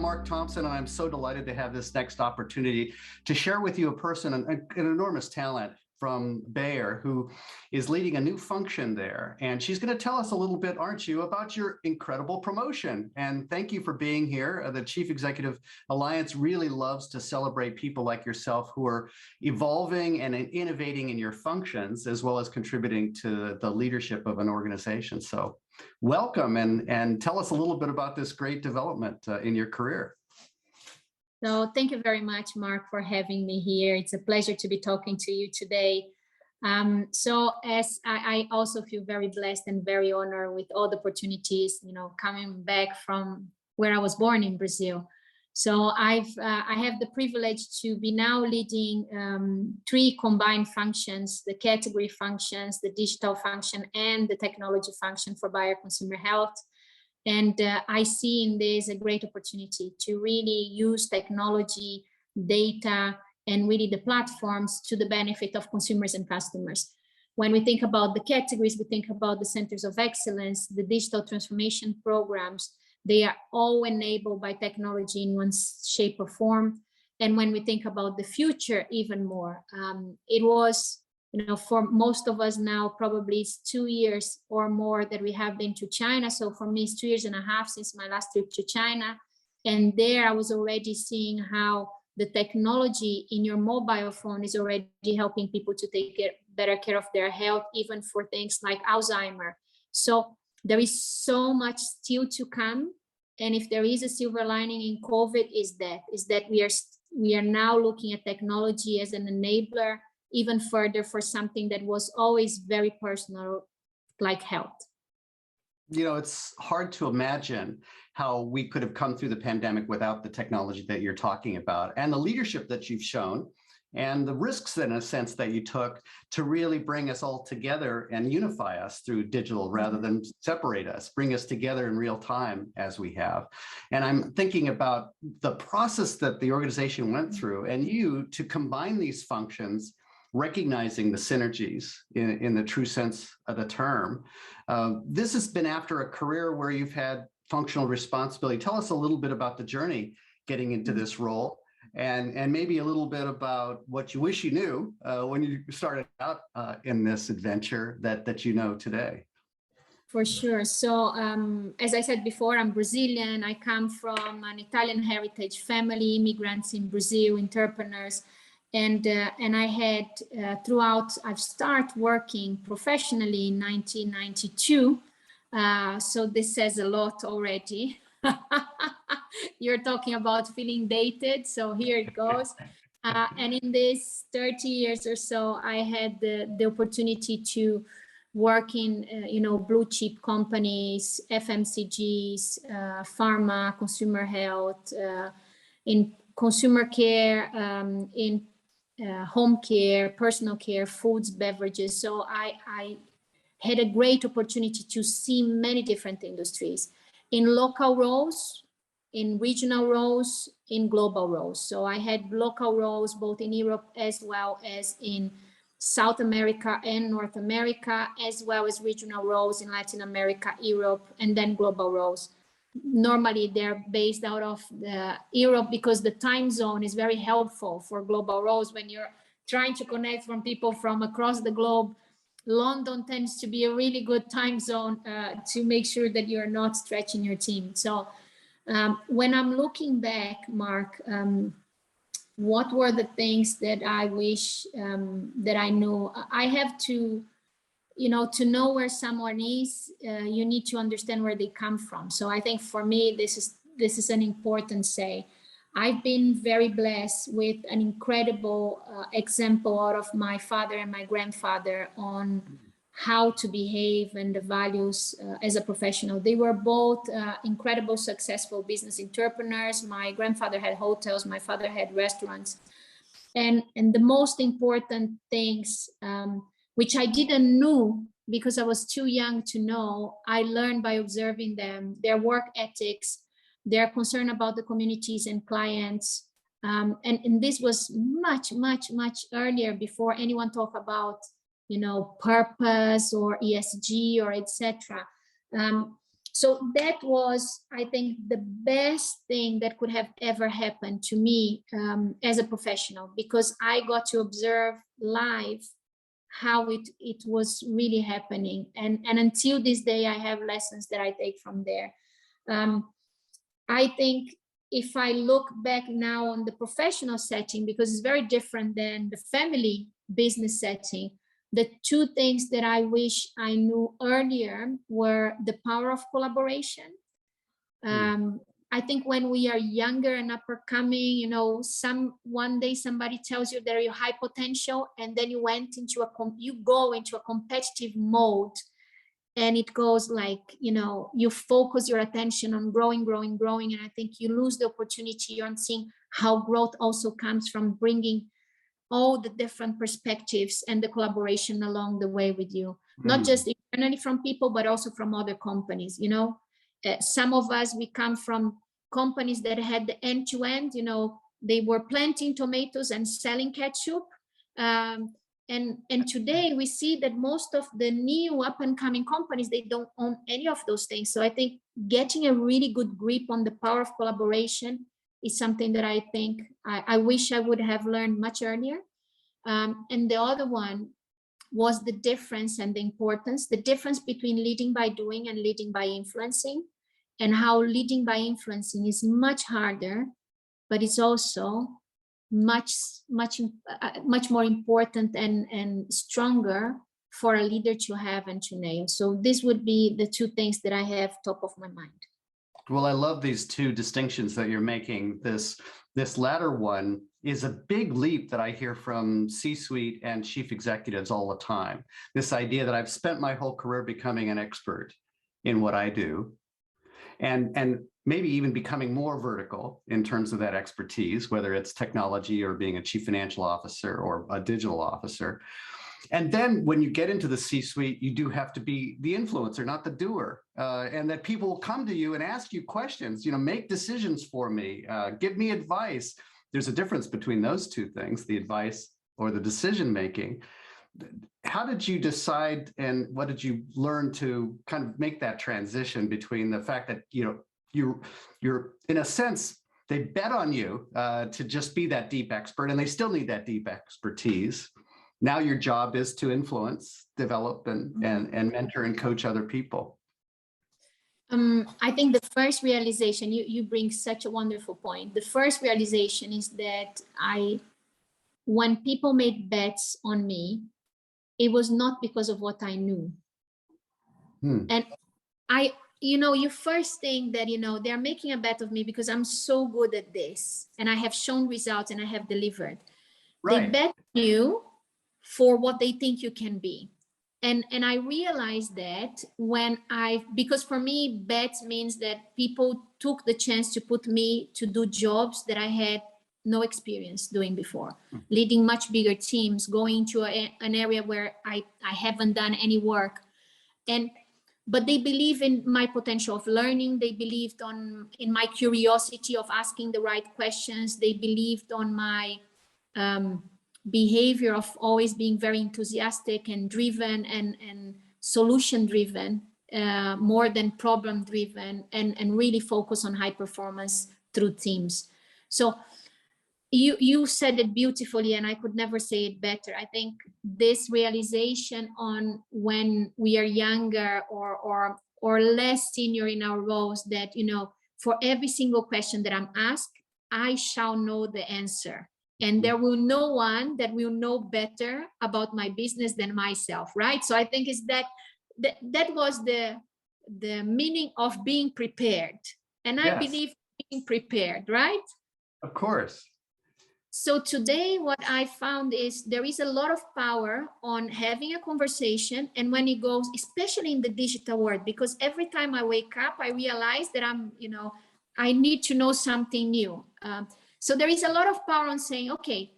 Mark Thompson, and I'm so delighted to have this next opportunity to share with you a person, an enormous talent from Bayer, who is leading a new function there. And she's going to tell us a little bit, aren't you, about your incredible promotion. And thank you for being here. The Chief Executive Alliance really loves to celebrate people like yourself who are evolving and innovating in your functions, as well as contributing to the leadership of an organization. So welcome, and tell us a little bit about this great development in your career. So thank you very much, Mark, for having me here. It's a pleasure to be talking to you today. So as I also feel very blessed and very honored with all the opportunities, coming back from where I was born in Brazil. So I have the privilege to be now leading 3 combined functions: the category functions, the digital function, and the technology function for Bayer Consumer Health. And I see in this a great opportunity to really use technology, data, and really the platforms to the benefit of consumers and customers. When we think about the categories, we think about the centers of excellence, the digital transformation programs. They are all enabled by technology in one shape or form. And when we think about the future, even more, it was, for most of us now, probably it's 2 years or more that we have been to China. So for me, it's 2.5 years since my last trip to China. And there I was already seeing how the technology in your mobile phone is already helping people to take better care of their health, even for things like Alzheimer. So there is so much still to come. And if there is a silver lining in COVID, is that we are now looking at technology as an enabler even further for something that was always very personal, like health. It's hard to imagine how we could have come through the pandemic without the technology that you're talking about, and the leadership that you've shown, and the risks, in a sense, that you took to really bring us all together and unify us through digital rather than separate us, bring us together in real time as we have. And I'm thinking about the process that the organization went through, and you to combine these functions, recognizing the synergies in the true sense of the term. This has been after a career where you've had functional responsibility. Tell us a little bit about the journey getting into this role, and maybe a little bit about what you wish you knew when you started out in this adventure that you know today. For sure. So as I said before, I'm Brazilian. I come from an Italian heritage family, immigrants in Brazil, entrepreneurs. And I had I've started working professionally in 1992. So this says a lot already. You're talking about feeling dated. So here it goes. And in this 30 years or so, I had the opportunity to work in, blue chip companies, FMCGs, pharma, consumer health, in consumer care, in home care, personal care, foods, beverages. So I had a great opportunity to see many different industries in local roles, in regional roles, in global roles. So I had local roles both in Europe as well as in South America and North America, as well as regional roles in Latin America, Europe, and then global roles. Normally they're based out of Europe because the time zone is very helpful for global roles. When you're trying to connect from people from across the globe, London tends to be a really good time zone to make sure that you're not stretching your team. So when I'm looking back, Mark, what were the things that I wish that I knew? I have to know where someone is, you need to understand where they come from. So I think for me, this is an important say. I've been very blessed with an incredible example out of my father and my grandfather on how to behave and the values as a professional. They were both incredible, successful business entrepreneurs. My grandfather had hotels, my father had restaurants. And the most important things, which I didn't know because I was too young to know, I learned by observing them, their work ethics, their concern about the communities and clients. And this was much, much, much earlier before anyone talked about, purpose or ESG or etc. So that was, I think, the best thing that could have ever happened to me as a professional, because I got to observe live how it was really happening. And until this day, I have lessons that I take from there. I think if I look back now on the professional setting, because it's very different than the family business setting, the two things that I wish I knew earlier were the power of collaboration. I think when we are younger and upper coming, you know, one day somebody tells you that you're high potential, and then you go into a competitive mode, and it goes like, you know, you focus your attention on growing, and I think you lose the opportunity on seeing how growth also comes from bringing all the different perspectives and the collaboration along the way with you, not just internally from people, but also from other companies. You know, some of us, we come from companies that had the end-to-end, you know, they were planting tomatoes and selling ketchup. And today we see that most of the new up and coming companies, they don't own any of those things. So I think getting a really good grip on the power of collaboration is something that I think I wish I would have learned much earlier. And the other one was the difference and the difference between leading by doing and leading by influencing, and how leading by influencing is much harder, but it's also much more important and stronger for a leader to have and to nail. So this would be the two things that I have top of my mind. Well, I love these two distinctions that you're making. This latter one is a big leap that I hear from C-suite and chief executives all the time. This idea that I've spent my whole career becoming an expert in what I do, and maybe even becoming more vertical in terms of that expertise, whether it's technology or being a chief financial officer or a digital officer. And then when you get into the C-suite, you do have to be the influencer, not the doer, and that people will come to you and ask you questions, you know, make decisions for me, give me advice. There's a difference between those two things, the advice or the decision-making. How did you decide, and what did you learn to kind of make that transition between the fact that, you know, you're in a sense, they bet on you to just be that deep expert, and they still need that deep expertise. Now your job is to influence, develop, and mentor and coach other people. I think the first realization, you bring such a wonderful point. The first realization is that when people made bets on me, it was not because of what I knew. And you first think that, you know, they're making a bet of me because I'm so good at this and I have shown results and I have delivered. Right. They bet you for what they think you can be. And I realized that because for me, bets means that people took the chance to put me to do jobs that I had no experience doing before, leading much bigger teams, going to an area where I haven't done any work. But they believe in my potential of learning. They believed in my curiosity of asking the right questions. They believed on my behavior of always being very enthusiastic and driven and solution driven, more than problem driven, and really focus on high performance through teams. So you said it beautifully, and I could never say it better. I think this realization on when we are younger or less senior in our roles, that, you know, for every single question that I'm asked, I shall know the answer. And there will no one that will know better about my business than myself, right? So I think it's that was the meaning of being prepared. And I believe being prepared, right? Of course. So today what I found is there is a lot of power on having a conversation, and when it goes, especially in the digital world, because every time I wake up, I realize that I need to know something new. So there is a lot of power on saying, okay,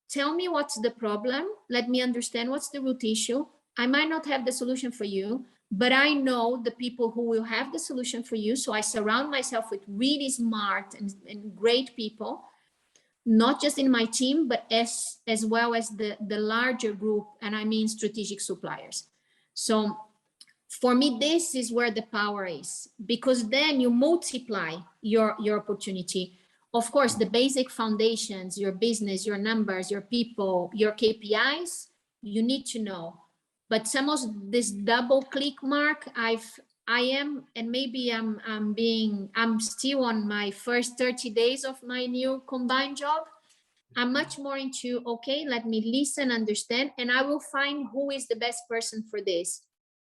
tell me what's the problem. Let me understand what's the root issue. I might not have the solution for you, but I know the people who will have the solution for you. So I surround myself with really smart and great people, not just in my team, but as well as the larger group, and I mean strategic suppliers. So for me, this is where the power is, because then you multiply your opportunity. Of course, the basic foundations, your business, your numbers, your people, your KPIs, you need to know. But some of this double click, Mark, I am, and maybe I'm still on my first 30 days of my new combined job. I'm much more into, okay, let me listen, understand, and I will find who is the best person for this.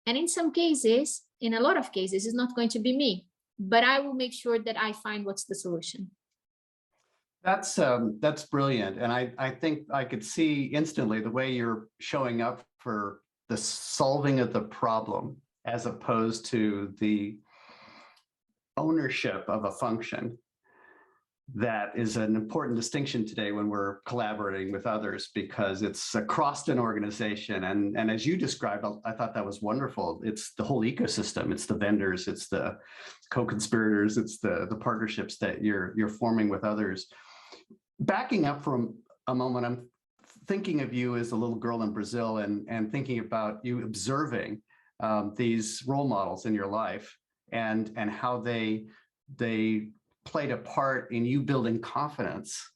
And in some cases, in a lot of cases, it's not going to be me, but I will make sure that I find what's the solution. That's brilliant. And I think I could see instantly the way you're showing up for the solving of the problem as opposed to the ownership of a function. That is an important distinction today when we're collaborating with others, because it's across an organization. And as you described, I thought that was wonderful. It's the whole ecosystem. It's the vendors, it's the co-conspirators, it's the partnerships that you're forming with others. Backing up from a moment, I'm thinking of you as a little girl in Brazil and thinking about you observing these role models in your life and how they played a part in you building confidence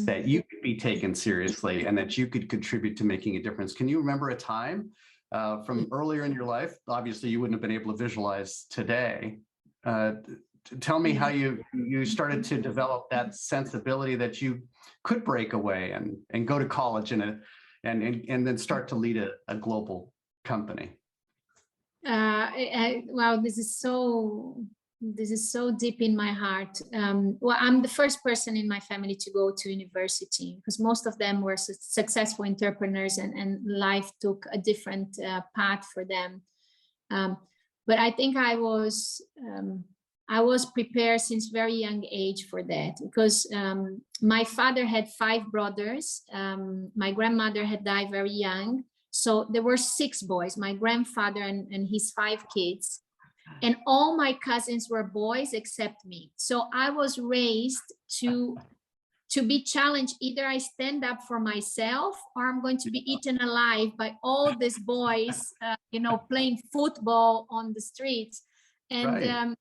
that you could be taken seriously and that you could contribute to making a difference. Can you remember a time from earlier in your life? Obviously, you wouldn't have been able to visualize today. Tell me how you started to develop that sensibility that you could break away and go to college and then start to lead a global company. Wow, this is so deep in my heart. Well, I'm the first person in my family to go to university, because most of them were successful entrepreneurs and life took a different path for them. But I think I was prepared since very young age for that, because my father had 5 brothers. My grandmother had died very young. So there were 6 boys, my grandfather and his 5 kids. And all my cousins were boys except me. So I was raised to be challenged. Either I stand up for myself or I'm going to be eaten alive by all these boys, playing football on the streets. And right.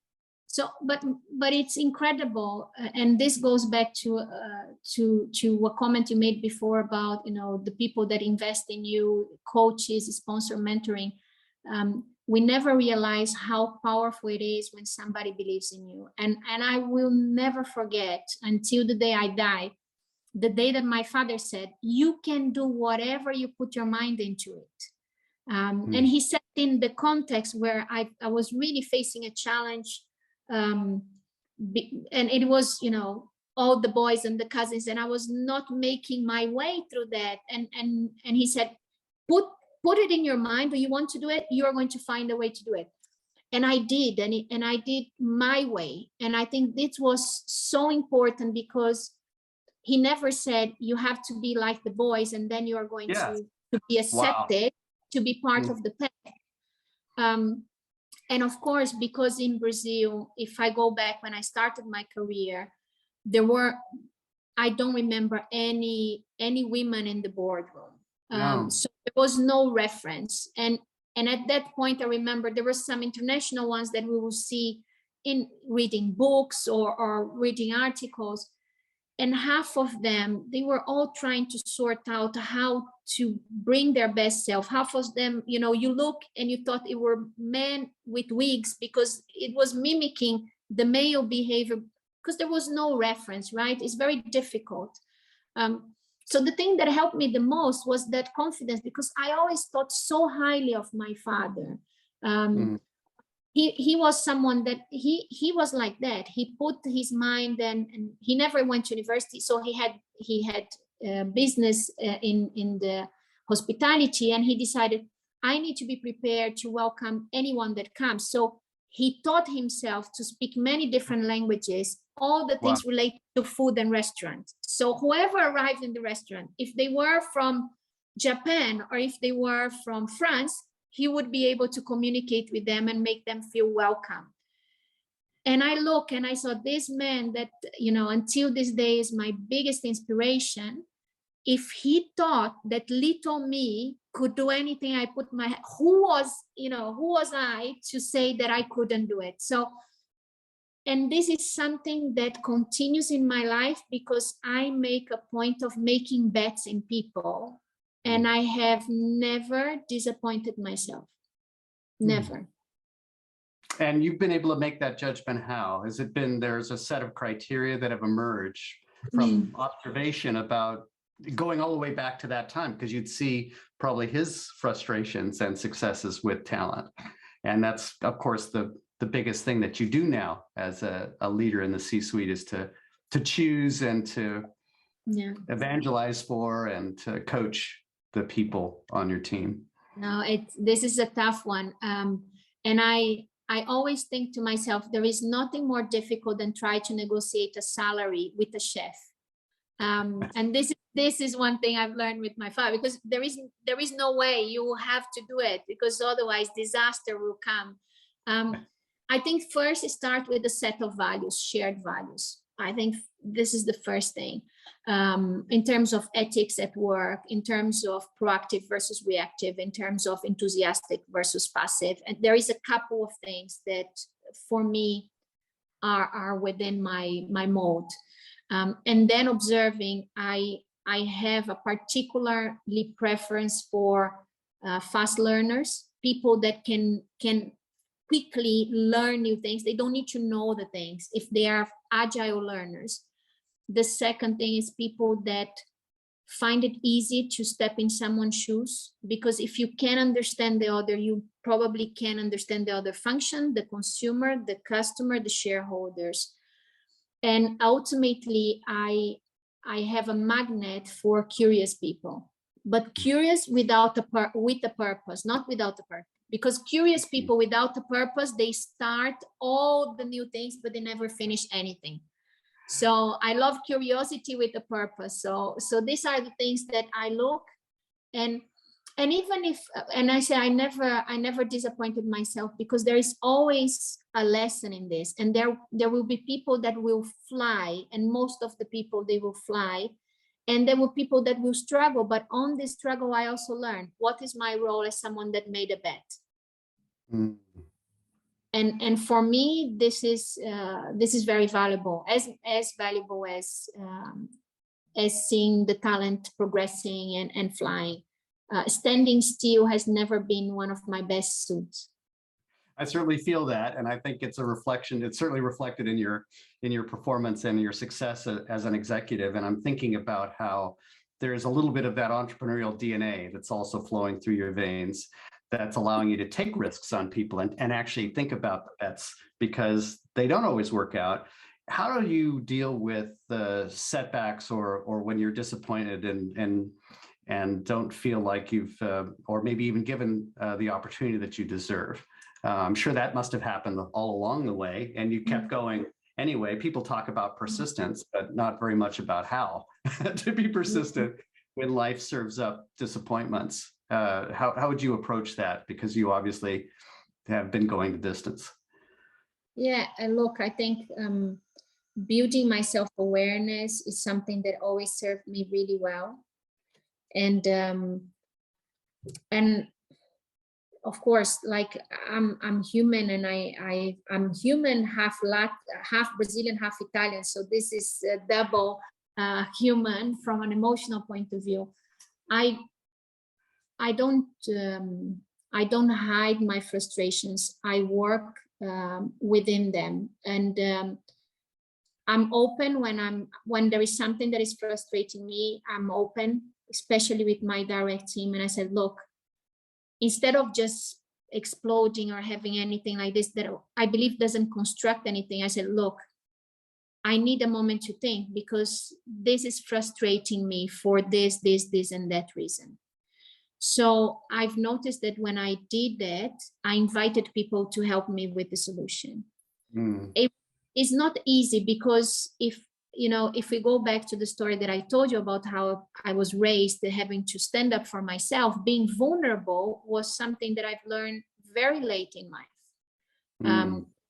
So, but it's incredible, and this goes back to a comment you made before about the people that invest in you, coaches, sponsor, mentoring. We never realize how powerful it is when somebody believes in you, and I will never forget until the day I die, the day that my father said, "You can do whatever you put your mind into it." And he said in the context where I was really facing a challenge. And it was all the boys and the cousins, and I was not making my way through that, and he said, put it in your mind. Do you want to do it? You are going to find a way to do it. And I did, and I did my way. And I think this was so important, because he never said you have to be like the boys and then you are going to be accepted, to be part of the pack. And of course, because in Brazil, if I go back when I started my career, I don't remember any women in the boardroom. So there was no reference. And at that point, I remember there were some international ones that we will see in reading books or reading articles. And half of them, they were all trying to sort out how to bring their best self. Half of them, you look and you thought it were men with wigs, because it was mimicking the male behavior, because there was no reference, right? It's very difficult. So the thing that helped me the most was that confidence, because I always thought so highly of my father. He was someone that he was like that. He put his mind, and he never went to university. So he had business in the hospitality, and he decided, I need to be prepared to welcome anyone that comes. So he taught himself to speak many different languages, all the things related to food and restaurant. So whoever arrived in the restaurant, if they were from Japan or if they were from France, he would be able to communicate with them and make them feel welcome. And I look and I saw this man that, until this day is my biggest inspiration. if he thought that little me could do anything, I put my, who was I to say that I couldn't do it? So, and this is something that continues in my life because I make a point of making bets in people, and I have never disappointed myself. Never. And you've been able to make that judgment how? Has it been, there's a set of criteria that have emerged from observation about going all the way back to that time, because you'd see probably his frustrations and successes with talent. And that's, of course, the biggest thing that you do now as a leader in the C-suite is to choose and to evangelize for and to coach the people on your team. No, this is a tough one. And I always think to myself, there is nothing more difficult than try to negotiate a salary with a chef. And this is one thing I've learned with my father, because there is no way. You have to do it, because otherwise disaster will come. I think first start with a set of values, shared values. I think this is the first thing. In terms of ethics at work, in terms of proactive versus reactive, in terms of enthusiastic versus passive. And there is a couple of things that for me are within my mode. And then observing, I have a particularly preference for fast learners, people that can quickly learn new things. They don't need to know the things if they are agile learners. The second thing is people that find it easy to step in someone's shoes, because if you can understand the other, you probably can understand the other function, the consumer, the customer, the shareholders. And ultimately, I have a magnet for curious people, but curious with a purpose, not without a purpose. Because curious people without a purpose, they start all the new things, but they never finish anything. So I love curiosity with a purpose. So these are the things that I look, and even if, and I say I never disappointed myself, because there is always a lesson in this, and there will be people that will fly, and most of the people, they will fly, and there will be people that will struggle. But on this struggle, I also learn what is my role as someone that made a bet. And for me, this is very valuable, as valuable as seeing the talent progressing and flying. Standing still has never been one of my best suits. I certainly feel that, and I think it's a reflection. It's certainly reflected in your performance and your success as an executive. And I'm thinking about how there's a little bit of that entrepreneurial DNA that's also flowing through your veins, that's allowing you to take risks on people and actually think about the bets, because they don't always work out. How do you deal with the setbacks or when you're disappointed and don't feel like you've or maybe even given the opportunity that you deserve? I'm sure that must have happened all along the way, and you kept going anyway. People talk about persistence, but not very much about how to be persistent when life serves up disappointments. How would you approach that? Because you obviously have been going the distance. Yeah, look, I think building my self-awareness is something that always served me really well. And of course, like I'm human, and I'm human, half Brazilian, half Italian. So this is double human from an emotional point of view. I don't hide my frustrations. I work within them, and I'm open when there is something that is frustrating me. I'm open, especially with my direct team, and I said, look, instead of just exploding or having anything like this that I believe doesn't construct anything, I said, look, I need a moment to think, because this is frustrating me for this, and that reason. So I've noticed that when I did that, I invited people to help me with the solution. It's not easy, because if we go back to the story that I told you about how I was raised, having to stand up for myself, being vulnerable was something that I've learned very late in life.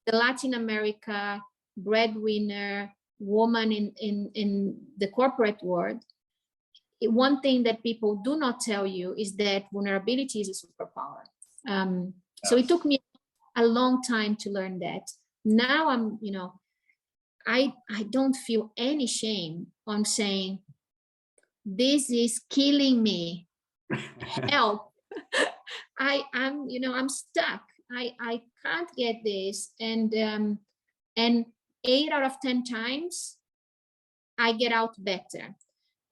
The Latin America breadwinner woman in the corporate world, one thing that people do not tell you is that vulnerability is a superpower. So it took me a long time to learn that. Now I'm, I don't feel any shame on saying, this is killing me. Help. I'm stuck. I can't get this. And 8 out of 10 times I get out better.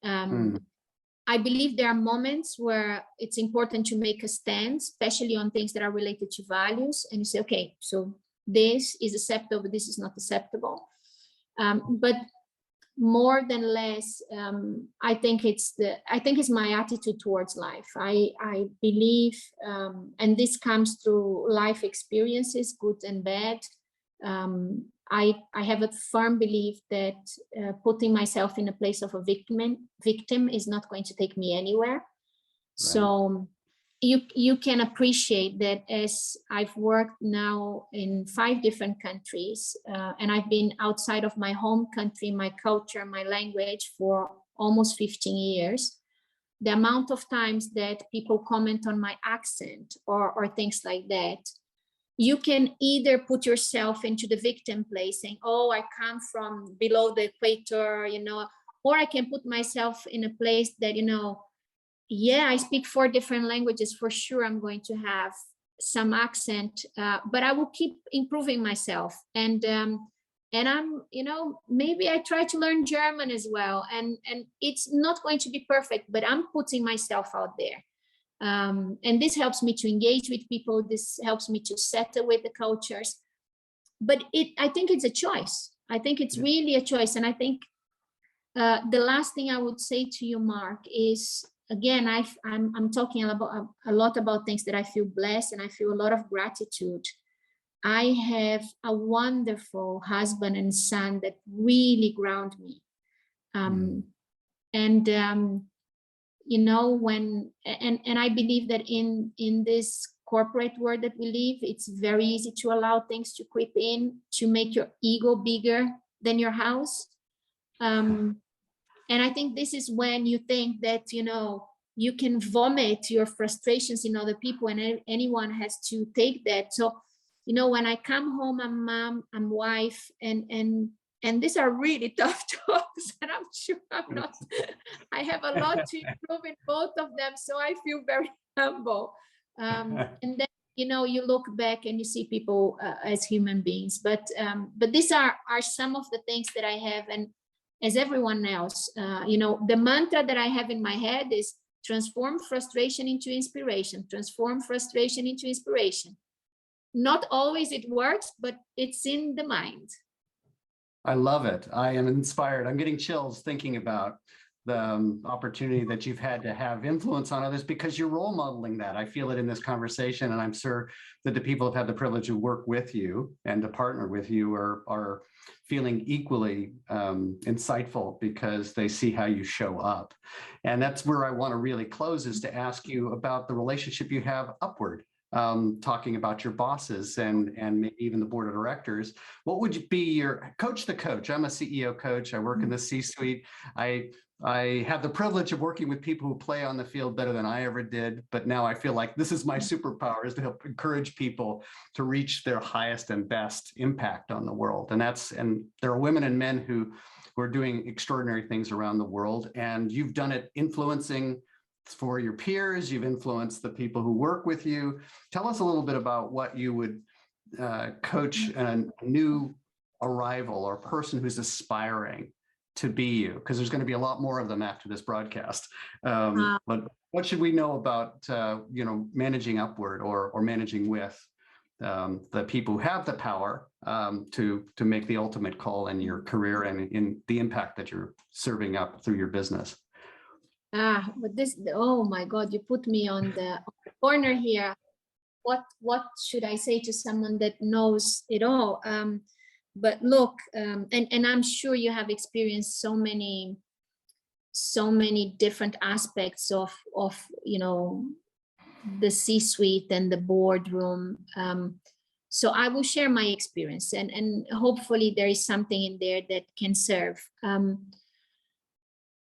I believe there are moments where it's important to make a stand, especially on things that are related to values. And you say, okay, so this is acceptable, this is not acceptable. But more than less, I think it's my attitude towards life. I believe, and this comes through life experiences, good and bad. I have a firm belief that putting myself in a place of a victim is not going to take me anywhere. Right. So you can appreciate that as I've worked now in 5 different countries, and I've been outside of my home country, my culture, my language for almost 15 years. The amount of times that people comment on my accent or things like that, you can either put yourself into the victim place saying, oh, I come from below the equator, or I can put myself in a place that, yeah, I speak 4 different languages. For sure, I'm going to have some accent, but I will keep improving myself. And I'm, maybe I try to learn German as well. And it's not going to be perfect, but I'm putting myself out there. And this helps me to engage with people. This helps me to settle with the cultures. But I think it's a choice. I think it's really a choice. And I think the last thing I would say to you, Mark, is, again, I'm talking a lot about things that I feel blessed, and I feel a lot of gratitude. I have a wonderful husband and son that really ground me. And I believe that in this corporate world that we live, it's very easy to allow things to creep in, to make your ego bigger than your house. And I think this is when you think that, you can vomit your frustrations in other people, and anyone has to take that. So, when I come home, I'm mom, I'm wife, and these are really tough talks, and I'm sure I have a lot to improve in both of them. So I feel very humble. And then, you look back and you see people as human beings. But these are some of the things that I have. And as everyone else, the mantra that I have in my head is transform frustration into inspiration, transform frustration into inspiration. Not always it works, but it's in the mind. I love it. I am inspired. I'm getting chills thinking about the opportunity that you've had to have influence on others, because you're role modeling that. I feel it in this conversation, and I'm sure that the people who've had the privilege to work with you and to partner with you are feeling equally insightful, because they see how you show up. And that's where I want to really close, is to ask you about the relationship you have upward. Talking about your bosses and maybe even the board of directors. What would be your coach the coach? I'm a CEO coach. I work in the C-suite. I have the privilege of working with people who play on the field better than I ever did, but now I feel like this is my superpower, is to help encourage people to reach their highest and best impact on the world. And there are women and men who are doing extraordinary things around the world, and you've done it influencing for your peers. You've influenced the people who work with you. Tell us a little bit about what you would coach a new arrival or person who's aspiring to be you, because there's going to be a lot more of them after this broadcast. But what should we know about managing upward or managing with the people who have the power to make the ultimate call in your career and in the impact that you're serving up through your business? But this, oh my God, you put me on the corner here. What should I say to someone that knows it all? But look, and I'm sure you have experienced so many different aspects of the C-suite and the boardroom. So I will share my experience, and hopefully there is something in there that can serve.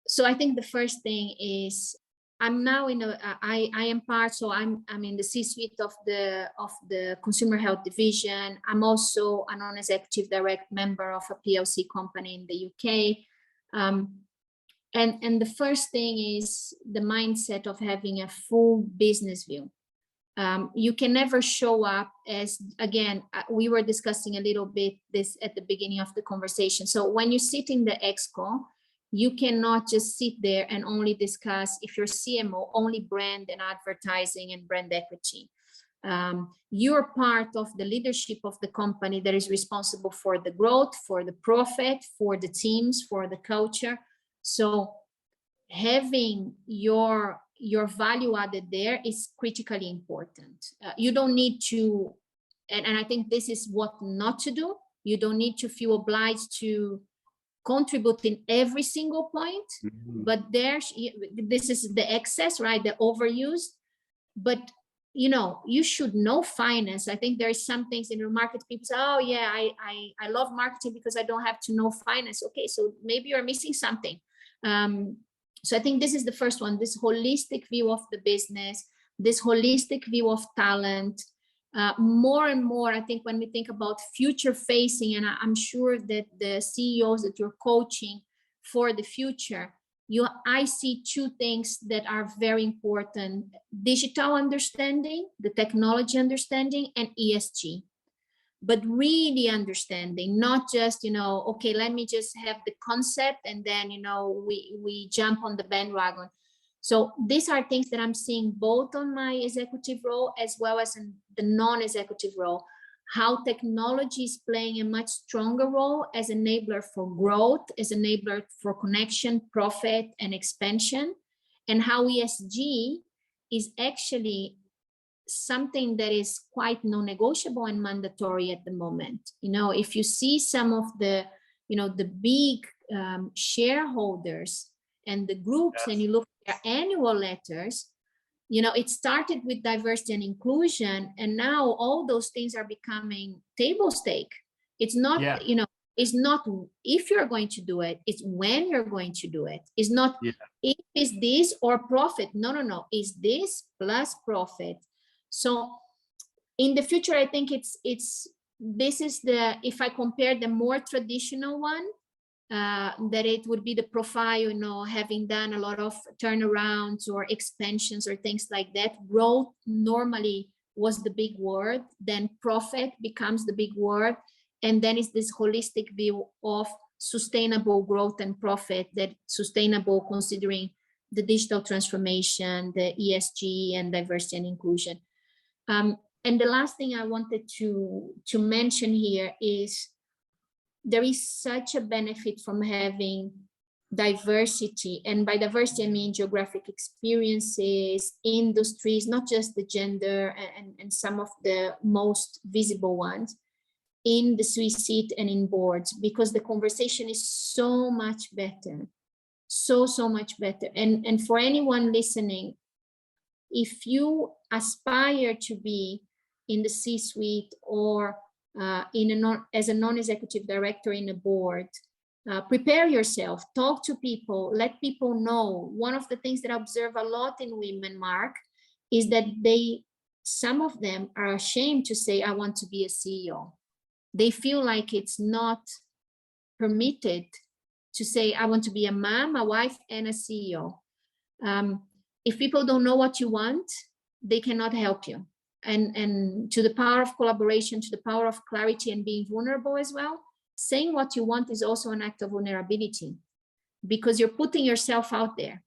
So I think the first thing is I'm now I am part, so I'm in the C-suite of the consumer health division. I'm also a non-executive direct member of a PLC company in the UK. And the first thing is the mindset of having a full business view. You can never show up as, again, we were discussing a little bit this at the beginning of the conversation. So when you sit in the exco, you cannot just sit there and only discuss, if you're CMO, only brand and advertising and brand equity. You're part of the leadership of the company that is responsible for the growth, for the profit, for the teams, for the culture. So having your value added there is critically important. You don't need to, and I think this is what not to do. You don't need to feel obliged to contribute in every single point, but this is the excess, right? The overuse. But you should know finance. I think there is some things in your market. People say, "Oh yeah, I love marketing because I don't have to know finance." Okay, so maybe you're missing something. So I think this is the first one, this holistic view of the business, this holistic view of talent. More and more, I think when we think about future facing, and I'm sure that the CEOs that you're coaching for the future, I see two things that are very important: digital understanding, the technology understanding, and ESG. But really understanding, not just, okay, let me just have the concept and then, we jump on the bandwagon. So these are things that I'm seeing both on my executive role as well as in the non-executive role, how technology is playing a much stronger role as enabler for growth, as enabler for connection, profit, and expansion, and how ESG is actually something that is quite non-negotiable and mandatory at the moment. If you see some of the big shareholders and the groups, yes, and you look at their annual letters, it started with diversity and inclusion, and now all those things are becoming table stake. It's not, it's not if you're going to do it, it's when you're going to do it. It's not if is this or profit. No. Is this plus profit. So in the future, I think this is if I compare the more traditional one, that it would be the profile, having done a lot of turnarounds or expansions or things like that. Growth normally was the big word, then profit becomes the big word, and then it's this holistic view of sustainable growth and profit, that sustainable considering the digital transformation, the ESG, and diversity and inclusion. And the last thing I wanted to mention here is there is such a benefit from having diversity. And by diversity, I mean geographic experiences, industries, not just the gender and some of the most visible ones in the C-suite and in boards, because the conversation is so much better, so much better. And for anyone listening, if you aspire to be in the C-suite or as a non-executive director in a board, prepare yourself, talk to people, let people know. One of the things that I observe a lot in women, Mark, is that some of them are ashamed to say, I want to be a CEO. They feel like it's not permitted to say, I want to be a mom, a wife, and a CEO. If people don't know what you want, they cannot help you. And to the power of collaboration, to the power of clarity and being vulnerable as well, saying what you want is also an act of vulnerability, because you're putting yourself out there.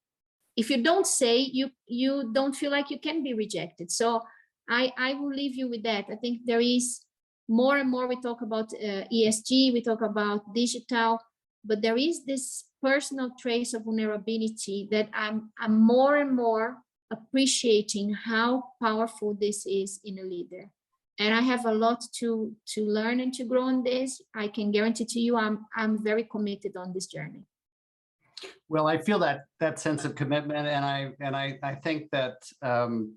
If you don't say, you don't feel like you can be rejected. So I will leave you with that. I think there is more and more, we talk about ESG, we talk about digital, but there is this personal trace of vulnerability that I'm more and more appreciating how powerful this is in a leader. And I have a lot to learn and to grow on this. I can guarantee to you, I'm very committed on this journey. Well, I feel that sense of commitment, and I think that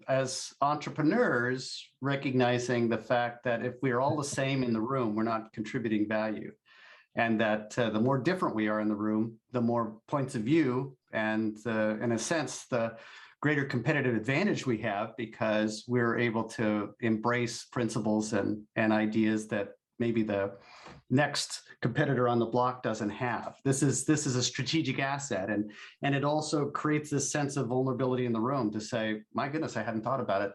as entrepreneurs, recognizing the fact that if we're all the same in the room, we're not contributing value. and that the more different we are in the room, the more points of view and in a sense, the greater competitive advantage we have, because we're able to embrace principles and ideas that maybe the next competitor on the block doesn't have. This is a strategic asset, and it also creates this sense of vulnerability in the room to say, my goodness, I hadn't thought about it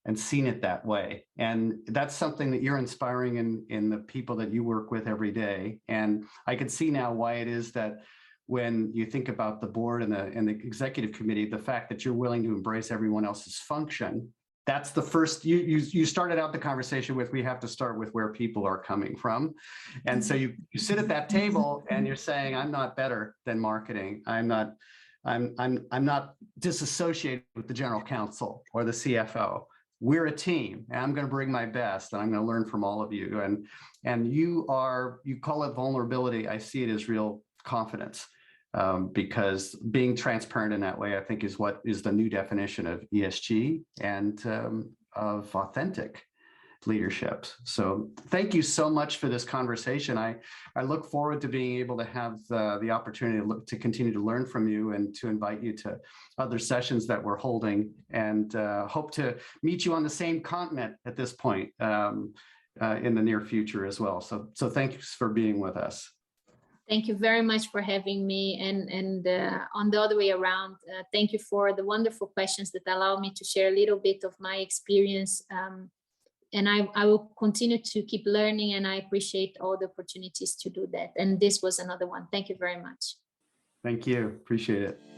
and seen it that way. And that's something that you're inspiring in the people that you work with every day. And I can see now why it is that when you think about the board and the executive committee, the fact that you're willing to embrace everyone else's function, that's the first, you started out the conversation with, we have to start with where people are coming from. And so you sit at that table and you're saying, I'm not better than marketing. I'm not disassociated with the general counsel or the CFO. We're a team, and I'm going to bring my best, and I'm going to learn from all of you. And you call it vulnerability. I see it as real confidence, because being transparent in that way, I think, is what is the new definition of ESG and of authentic leadership. So thank you so much for this conversation. I look forward to being able to have the opportunity to continue to learn from you and to invite you to other sessions that we're holding, and hope to meet you on the same continent at this point in the near future as well. So thanks for being with us. Thank you very much for having me. And on the other way around, thank you for the wonderful questions that allow me to share a little bit of my experience. And I will continue to keep learning, and I appreciate all the opportunities to do that. And this was another one. Thank you very much. Thank you. Appreciate it.